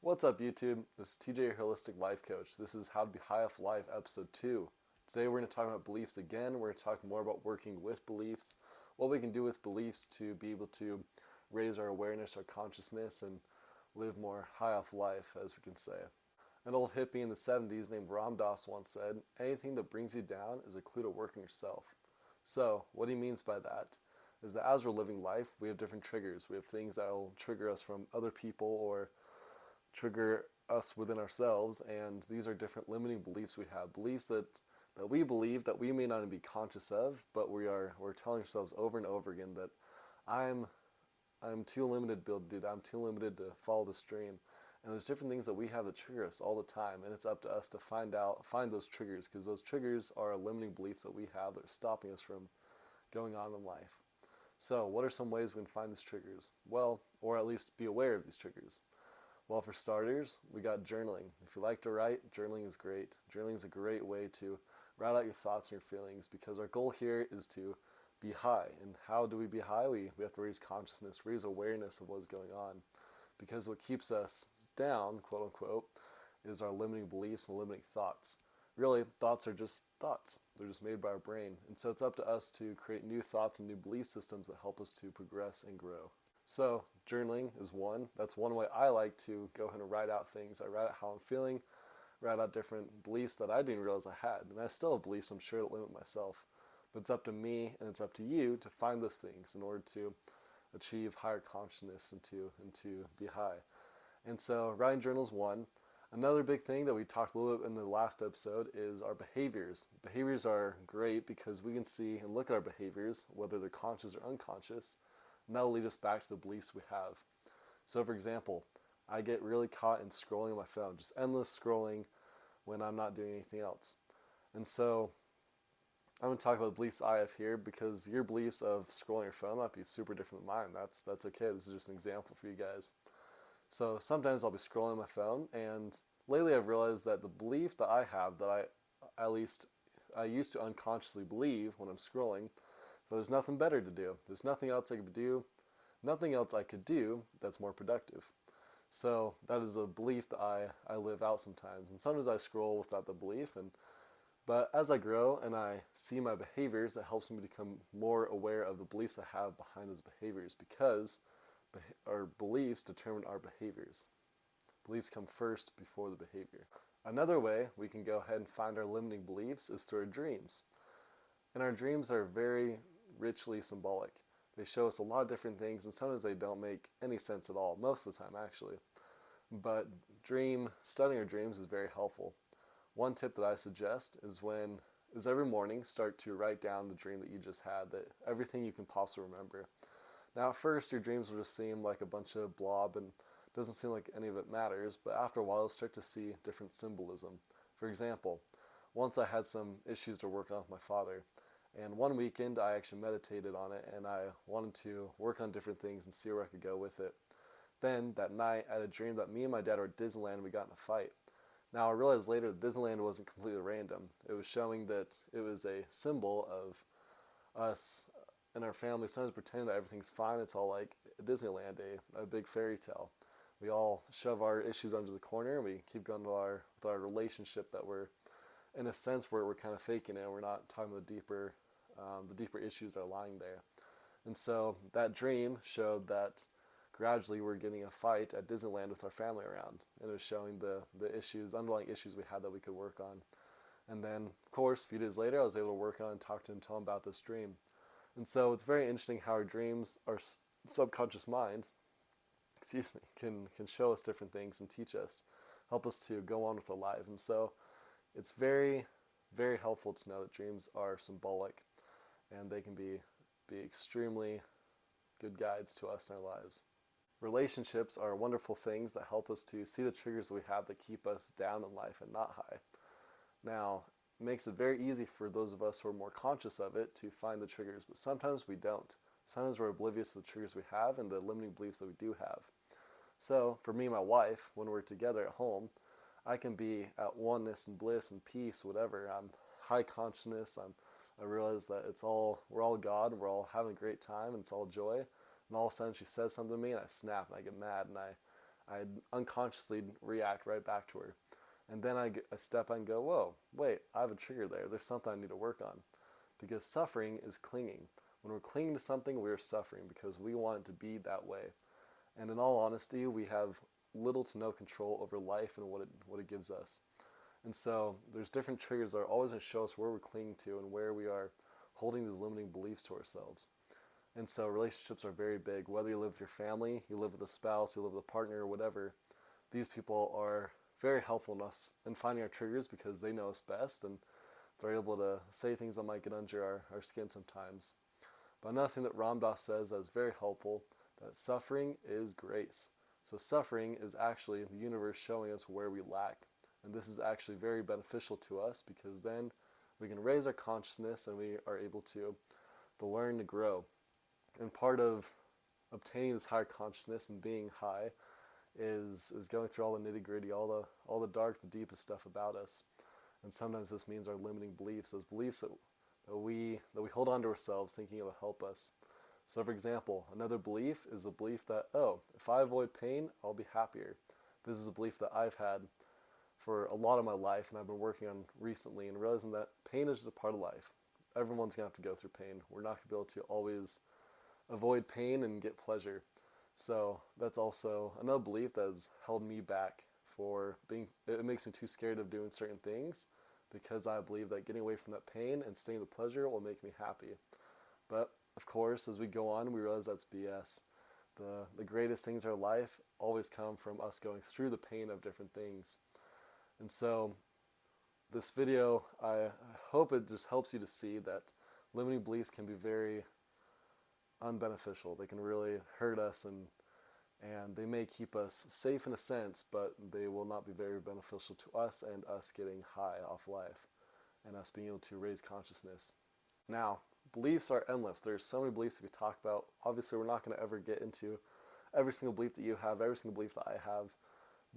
What's up, YouTube? This is TJ, your Holistic Life Coach. This is How to Be High Off Life, Episode 2. Today we're going to talk about beliefs again. We're going to talk more about working with beliefs, what we can do with beliefs to be able to raise our awareness, our consciousness, and live more high off life, as we can say. An old hippie in the 70s named Ram Dass once said, "Anything that brings you down is a clue to work on yourself." So, what he means by that is that as we're living life, we have different triggers. We have things that will trigger us from other people or trigger us within ourselves, and these are different limiting beliefs we have. Beliefs that we believe that we may not even be conscious of, but we're telling ourselves over and over again that I'm too limited to be able to do that. I'm too limited to follow the stream. And there's different things that we have that trigger us all the time, and it's up to us to find those triggers, because those triggers are limiting beliefs that we have that are stopping us from going on in life. So, what are some ways we can find these triggers? Well, or at least be aware of these triggers. Well, for starters, we got journaling. If you like to write, journaling is great. Journaling is a great way to write out your thoughts and your feelings, because our goal here is to be high. And how do we be high? We have to raise consciousness, raise awareness of what's going on. Because what keeps us down, quote unquote, is our limiting beliefs and limiting thoughts. Really, thoughts are just thoughts. They're just made by our brain. And so it's up to us to create new thoughts and new belief systems that help us to progress and grow. So, journaling is one. That's one way I like to go ahead and write out things. I write out how I'm feeling, write out different beliefs that I didn't realize I had. And I still have beliefs I'm sure that limit myself. But it's up to me and it's up to you to find those things in order to achieve higher consciousness and to be high. And so, writing journal is one. Another big thing that we talked a little bit in the last episode is our behaviors. Behaviors are great because we can see and look at our behaviors, whether they're conscious or unconscious, and that'll lead us back to the beliefs we have. So, for example, I get really caught in scrolling on my phone, just endless scrolling when I'm not doing anything else. And so, I'm going to talk about the beliefs I have here, because your beliefs of scrolling your phone might be super different than mine. That's okay. This is just an example for you guys. So, sometimes I'll be scrolling on my phone, and lately I've realized that the belief that I have, that I used to unconsciously believe when I'm scrolling, so there's nothing better to do. There's nothing else I could do that's more productive. So that is a belief that I live out sometimes. And sometimes I scroll without the belief. But as I grow and I see my behaviors, it helps me become more aware of the beliefs I have behind those behaviors, because our beliefs determine our behaviors. Beliefs come first before the behavior. Another way we can go ahead and find our limiting beliefs is through our dreams. And our dreams are very richly symbolic. They show us a lot of different things, and sometimes they don't make any sense at all, most of the time actually. But studying our dreams is very helpful. One tip that I suggest is every morning start to write down the dream that you just had, that everything you can possibly remember. Now at first your dreams will just seem like a bunch of blob and doesn't seem like any of it matters, but after a while you'll start to see different symbolism. For example, once I had some issues to work on with my father, and one weekend I actually meditated on it, and I wanted to work on different things and see where I could go with it. Then that night I had a dream that me and my dad were at Disneyland and we got in a fight. Now I realized later that Disneyland wasn't completely random. It was showing that it was a symbol of us and our family sometimes pretending that everything's fine. It's all like Disneyland, a big fairy tale. We all shove our issues under the corner and we keep going with our relationship that we're, in a sense, where we're kind of faking it. We're not talking about the deeper issues that are lying there. And so that dream showed that gradually we're getting a fight at Disneyland with our family around. And it was showing the underlying issues we had that we could work on. And then, of course, a few days later, I was able to work on and talk to him and tell him about this dream. And so it's very interesting how our dreams, our subconscious mind, can show us different things and teach us, help us to go on with our life. And so it's very, very helpful to know that dreams are symbolic, and they can be extremely good guides to us in our lives. Relationships are wonderful things that help us to see the triggers that we have that keep us down in life and not high. Now, it makes it very easy for those of us who are more conscious of it to find the triggers, but sometimes we don't. Sometimes we're oblivious to the triggers we have and the limiting beliefs that we do have. So, for me and my wife, when we're together at home, I can be at oneness and bliss and peace, whatever. I'm high consciousness. I realize that we're all God, and we're all having a great time, and it's all joy. And all of a sudden she says something to me, and I snap, and I get mad, and I'd unconsciously react right back to her. And then I step and go, whoa, wait, I have a trigger there. There's something I need to work on. Because suffering is clinging. When we're clinging to something, we are suffering because we want it to be that way. And in all honesty, we have little to no control over life and what it gives us. And so there's different triggers that are always going to show us where we're clinging to and where we are holding these limiting beliefs to ourselves. And so relationships are very big. Whether you live with your family, you live with a spouse, you live with a partner, or whatever, these people are very helpful in us in finding our triggers because they know us best and they're able to say things that might get under our skin sometimes. But another thing that Ram Dass says that is very helpful, that suffering is grace. So suffering is actually the universe showing us where we lack. And this is actually very beneficial to us because then we can raise our consciousness and we are able to learn to grow. And part of obtaining this higher consciousness and being high is going through all the nitty gritty, all the dark, the deepest stuff about us. And sometimes this means our limiting beliefs, those beliefs that we hold on to ourselves thinking it will help us. So for example, another belief is the belief that, oh, if I avoid pain, I'll be happier. This is a belief that I've had for a lot of my life and I've been working on recently and realizing that pain is just a part of life. Everyone's going to have to go through pain. We're not going to be able to always avoid pain and get pleasure. So that's also another belief that has held me back it makes me too scared of doing certain things because I believe that getting away from that pain and staying in the pleasure will make me happy. But of course, as we go on, we realize that's BS. The greatest things in our life always come from us going through the pain of different things. And so this video, I hope it just helps you to see that limiting beliefs can be very unbeneficial. They can really hurt us and they may keep us safe in a sense, but they will not be very beneficial to us and us getting high off life and us being able to raise consciousness. Now, beliefs are endless. There's so many beliefs we could talk about. Obviously, we're not going to ever get into every single belief that you have, every single belief that I have.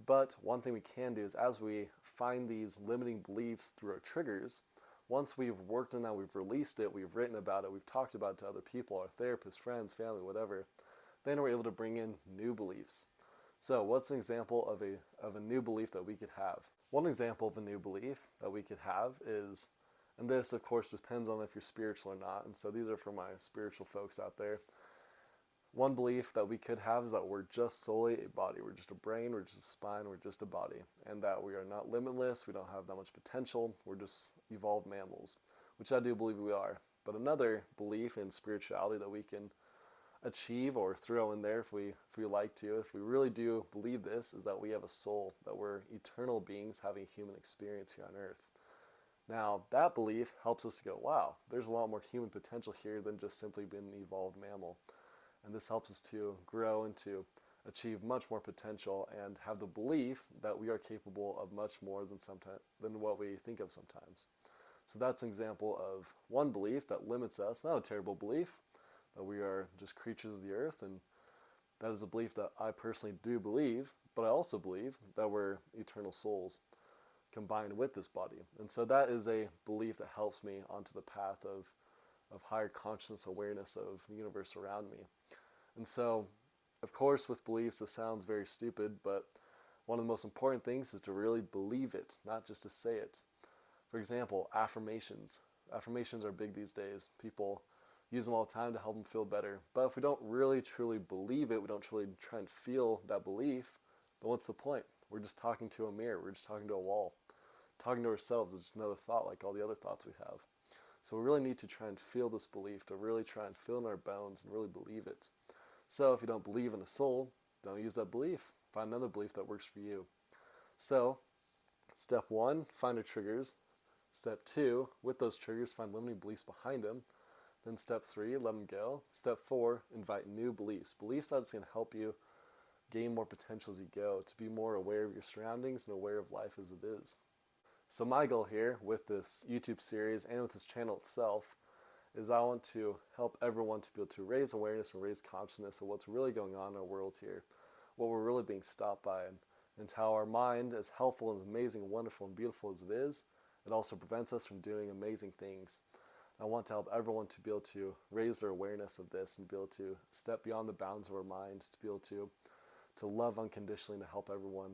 But one thing we can do is as we find these limiting beliefs through our triggers, once we've worked on that, we've released it, we've written about it, we've talked about it to other people, our therapists, friends, family, whatever, then we're able to bring in new beliefs. So what's an example of a new belief that we could have? One example of a new belief that we could have is, and this of course depends on if you're spiritual or not, and so these are for my spiritual folks out there. One belief that we could have is that we're just solely a body. We're just a brain, we're just a spine, we're just a body. And that we are not limitless, we don't have that much potential, we're just evolved mammals, which I do believe we are. But another belief in spirituality that we can achieve or throw in there if we like to, if we really do believe this, is that we have a soul, that we're eternal beings having a human experience here on earth. Now, that belief helps us to go, wow, there's a lot more human potential here than just simply being an evolved mammal. And this helps us to grow and to achieve much more potential and have the belief that we are capable of much more than what we think of sometimes. So that's an example of one belief that limits us, not a terrible belief, that we are just creatures of the earth, and that is a belief that I personally do believe, but I also believe that we're eternal souls combined with this body. And so that is a belief that helps me onto the path of higher consciousness awareness of the universe around me. And so, of course, with beliefs, this sounds very stupid, but one of the most important things is to really believe it, not just to say it. For example, affirmations. Affirmations are big these days. People use them all the time to help them feel better. But if we don't really truly believe it, we don't truly try and feel that belief, then what's the point? We're just talking to a mirror. We're just talking to a wall. Talking to ourselves is just another thought like all the other thoughts we have. So we really need to try and feel this belief, to really try and feel in our bones and really believe it. So if you don't believe in a soul, don't use that belief. Find another belief that works for you. So step 1, find your triggers. Step 2, with those triggers, find limiting beliefs behind them. Then step 3, let them go. Step 4, invite new beliefs. Beliefs that's going to help you gain more potential as you go, to be more aware of your surroundings and aware of life as it is. So my goal here with this YouTube series and with this channel itself is I want to help everyone to be able to raise awareness and raise consciousness of what's really going on in our world here, what we're really being stopped by, and how our mind, as helpful and as amazing and wonderful and beautiful as it is, it also prevents us from doing amazing things. I want to help everyone to be able to raise their awareness of this and be able to step beyond the bounds of our minds, to be able to to love unconditionally, and to help everyone.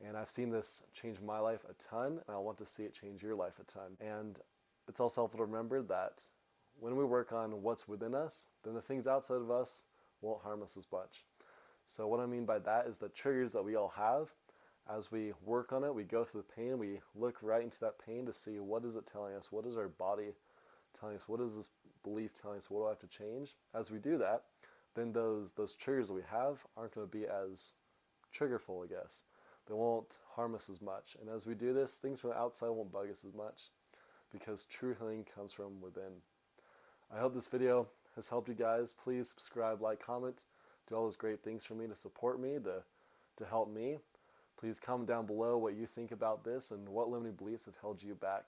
And I've seen this change my life a ton, and I want to see it change your life a ton. And it's also helpful to remember that when we work on what's within us, then the things outside of us won't harm us as much. So what I mean by that is the triggers that we all have, as we work on it, we go through the pain, we look right into that pain to see what is it telling us, what is our body telling us, what is this belief telling us, what do I have to change? As we do that, then those triggers that we have aren't going to be as triggerful, I guess. They won't harm us as much. And as we do this, things from the outside won't bug us as much, because true healing comes from within. I hope this video has helped you guys. Please subscribe, like, comment, do all those great things for me to support me, to help me. Please comment down below what you think about this and what limiting beliefs have held you back.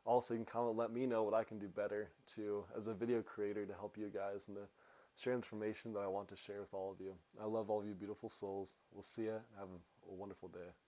Also, you can comment, let me know what I can do better as a video creator to help you guys and to share information that I want to share with all of you. I love all of you beautiful souls. We'll see ya and have a wonderful day.